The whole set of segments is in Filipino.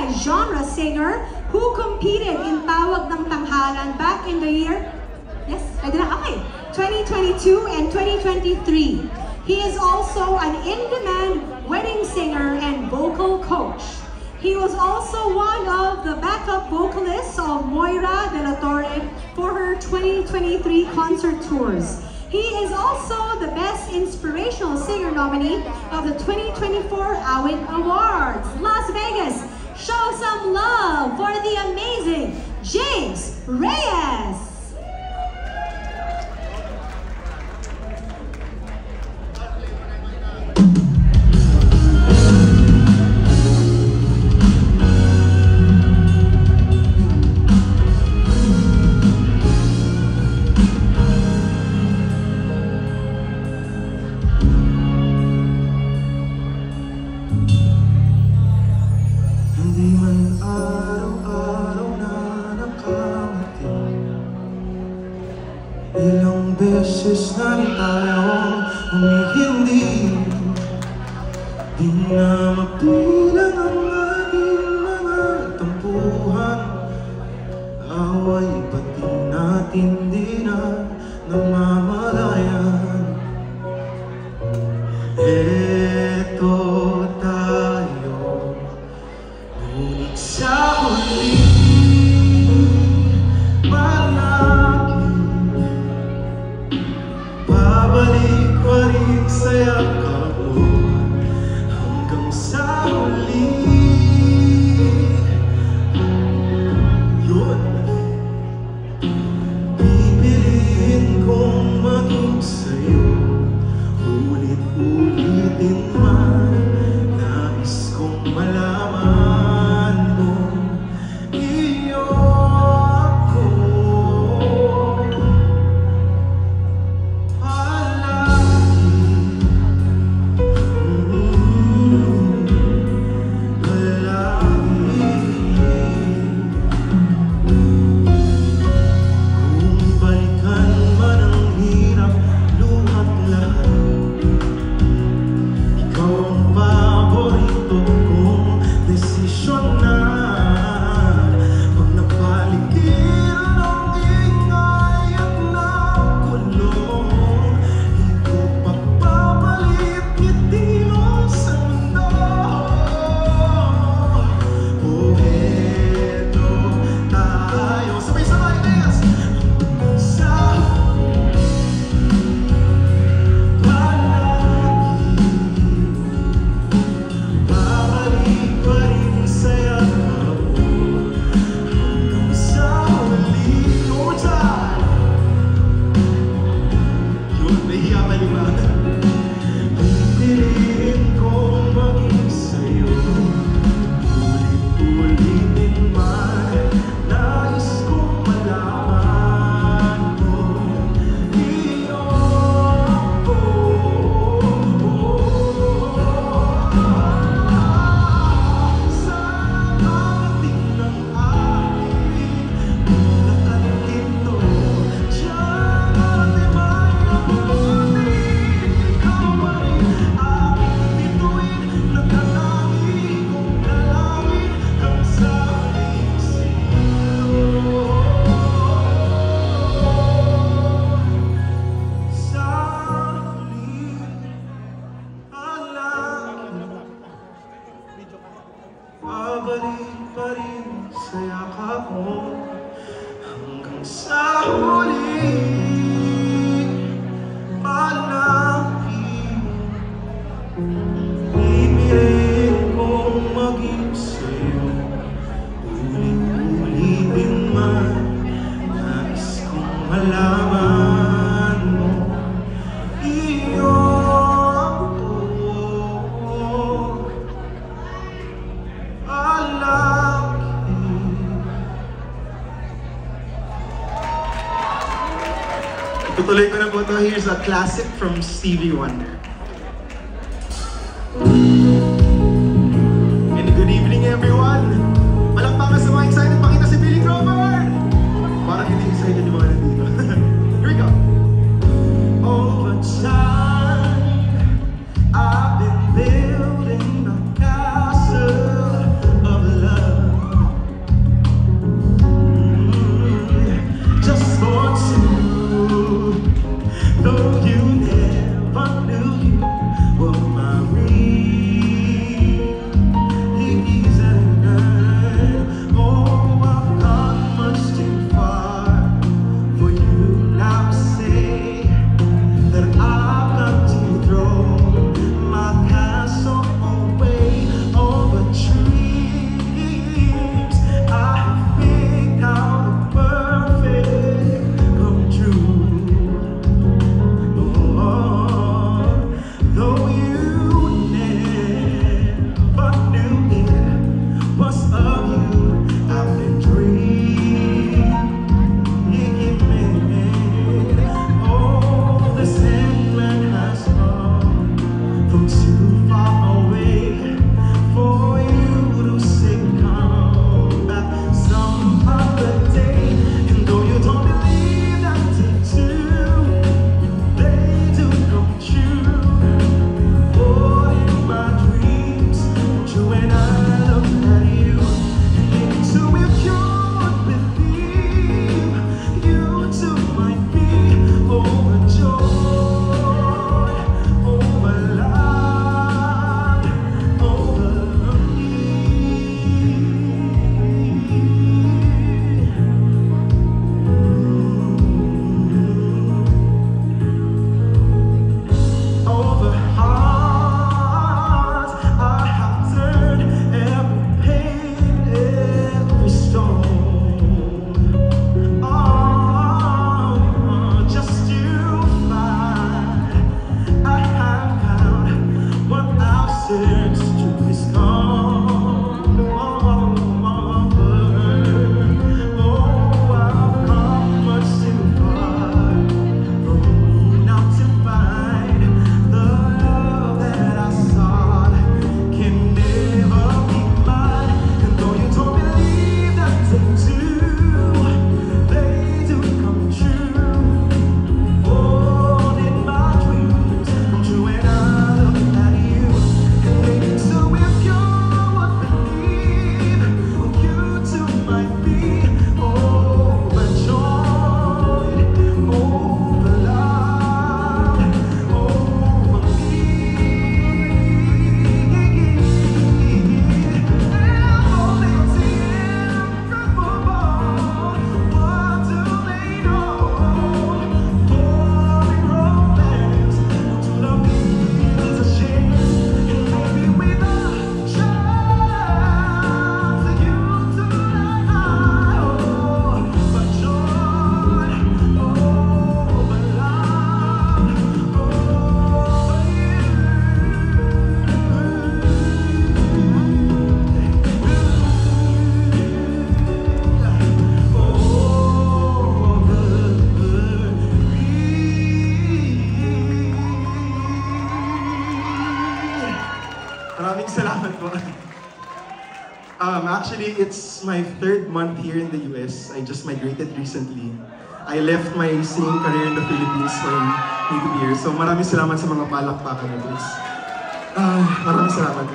multi-genre singer who competed in Tawag ng Tanghalan back in the year, yes, pwede na, okay, 2022 and 2023. He is also an in-demand wedding singer and vocal coach. He was also one of the backup vocalists of Moira de la Torre for her 2023 concert tours. He is also the Best Inspirational Singer nominee of the 2024 AWID Awards. Las Vegas, show some love for the amazing James Reyes! Ilang beses na rin tayong humihindi, di na mabilang ang ating mga tampuhan. Away pati natin di na namamalayan. Eto tayo, ngunit sa huli babalik pa rin sa yakap mo hanggang sa huli. Yun, pipiliin kong maging sa'yo, ulit-ulitin man. Nais kong malaman mo, iyo ako. Babalik pa rin sa yakap mo hanggang sa huli. Palagi pipiliin kong maging sa'yo, ulit-ulitin man. Nais kong malaman mo, iyo ako. Tutuloy ko na po ito. Here's a classic from Stevie Wonder. And good evening everyone! Palakpakan sa mga excited makita si Billy Crawford! Parang hindi excited yung mga nandito. Here we go! Over time, I've been building a castle of love. Actually, it's my 3rd month here in the US. I just migrated recently. I left my singing career in the Philippines for me to be here. So maraming salamat sa mga palakpakan na please. Maraming salamat.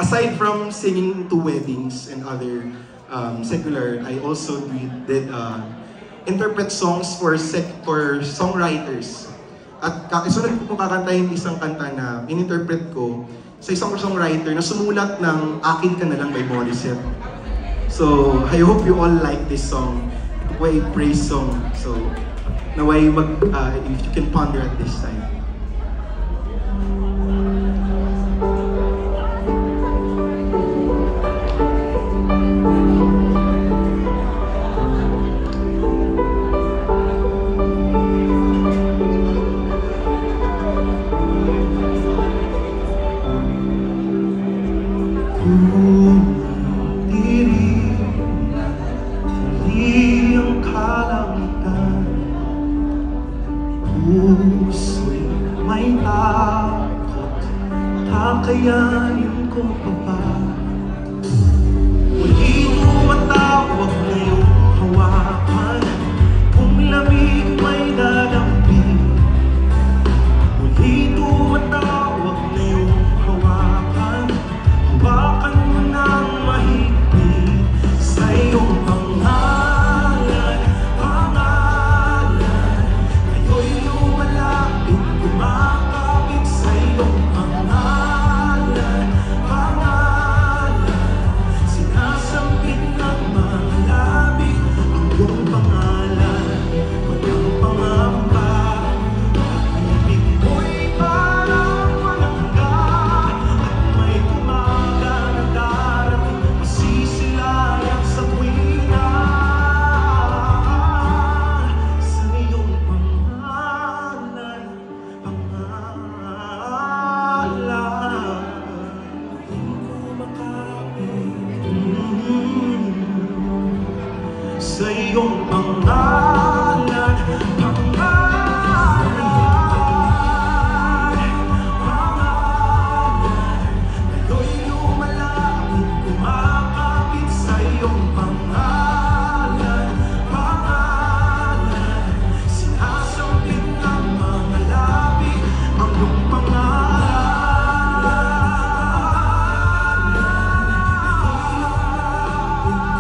Aside from singing to weddings and other secular, I also did interpret songs for songwriters. At kasunod ko kakantahin isang kanta na in-interpret ko sa isang songwriter na sumulat ng Akin Ka Na Lang by Morissette. So, I hope you all like this song. Ito po ay praise song. So, naway if you can ponder at this time. Puso'y may takot, kakayanin ko pa ba? Muli tumatawag na iyong hawakan, kung lamig may dadampi. Muli tumatawag na iyong hawakan, hawakan mo ng mahigpit sa iyong pangalan, pangalan. Ngayon'y lumalapit, kumakapit sa iyong pangalan, pangalan. Sinasambit ng mga labi ang iyong pangalan, walang pangamba. Pag-ibig mo'y parang malangga, at may umaga na darating, masisilayan sa tuwina. Sa iyong pangalan, pangalan, di ko makapit. Sa iyong pangalan, pangalan, pangalan. Ngayon'y lumalapit, kumakapit sa iyong pangalan, pangalan. Sinasambit ng mga labi ang iyong pangalan.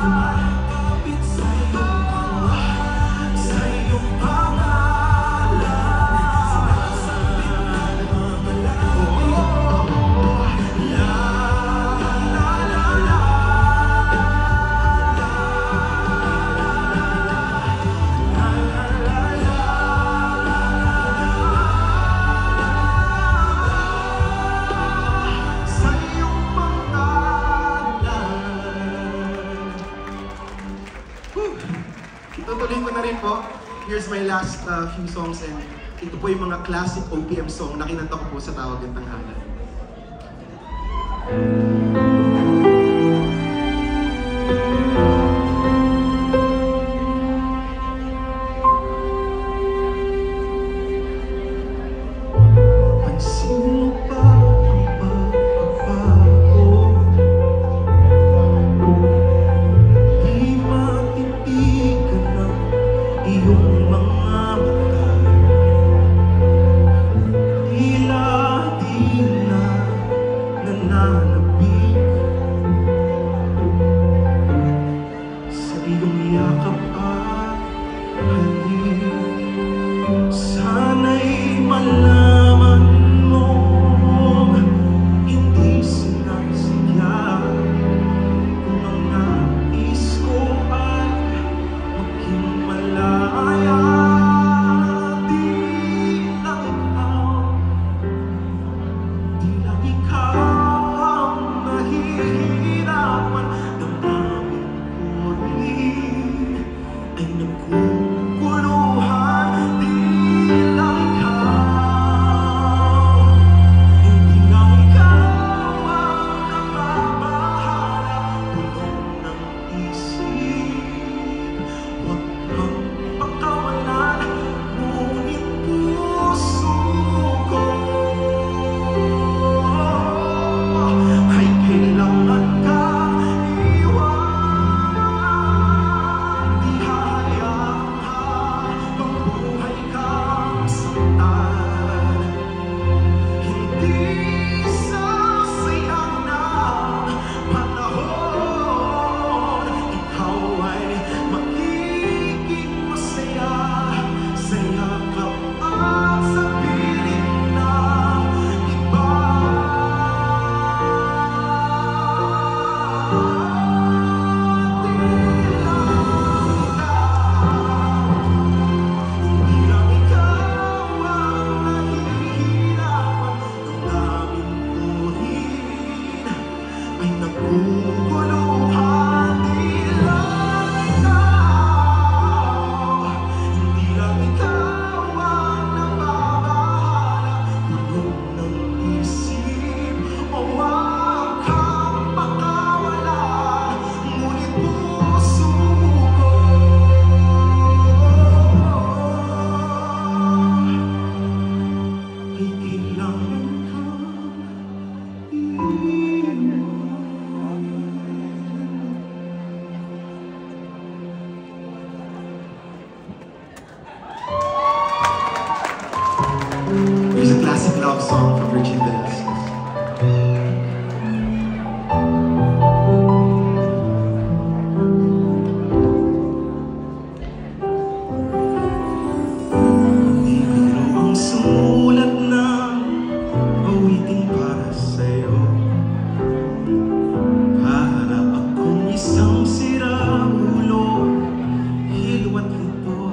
Kumakapit sa iyong pangalan, sa iyong pangalan. Sinasambit ng mga labi. La, la, la, la. Sa iyong pangalan. Itutuloy ko na rin po. Here's my last few songs, and ito po yung mga classic OPM song na kinanta ko po sa Tawag ng Tanghalan. Pansin mo ba ang pagbabago? Di matitigan ng iyong mga mata. Tila di na nananabik. a song from Richie Velasquez. Di biro ang sumulat ng awitin para sa'yo. Para akong isang siraulo, hilwat lito.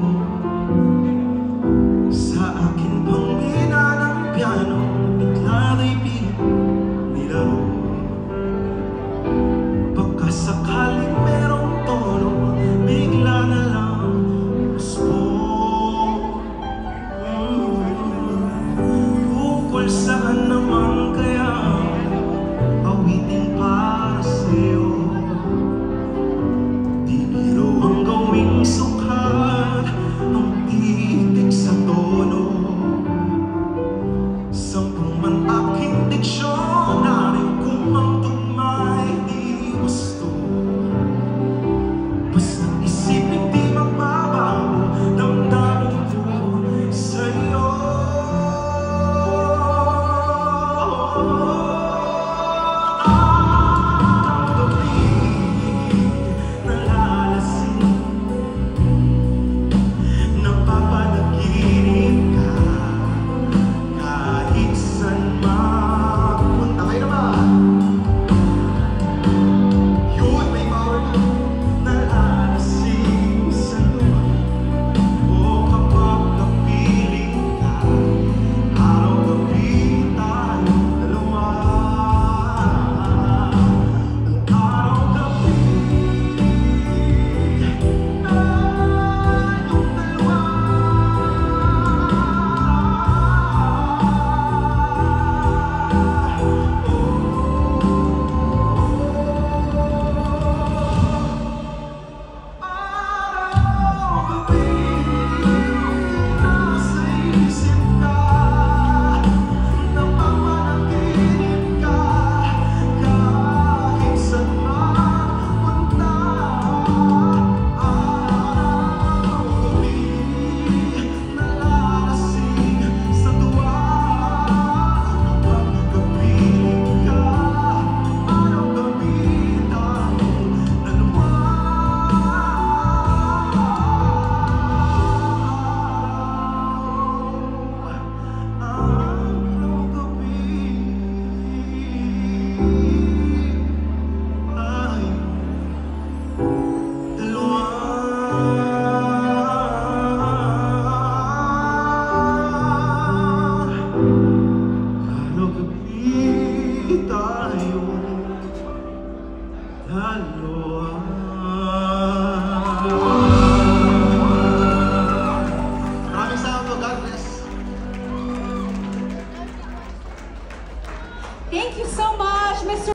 Sa akin pang mina ng piano, bigla na'y pinilaro. Baka sakaling merong tono, bigla na lang gusto. Ukol saan naman kaya awitin para sa'yo. Di biro ang gawing sukat, ang titig sa tono. Sampung man aking diksyonaryo, kung ang tugma'y di gusto. Basta isipin di magbabago, damdamin ko sa'yo. Ang gabi nalalasing, napapanaginip ka, kahit saan mapunta. Kayo naman! Yun, may power na. Nalalasing sa luha, o kapag napiling ka, araw-gabi tayong dalawa. Ang araw-gabi tayong dalawa. Araw-gabi nasa isip ka, napapanaginip ka, kahit saan mapunta. Araw-gabi nalalasing sa tuwa, kapag kapiling ka, araw-gabi tayong dalawa. Maraming salamat po. God bless. Thank you so much, Mr.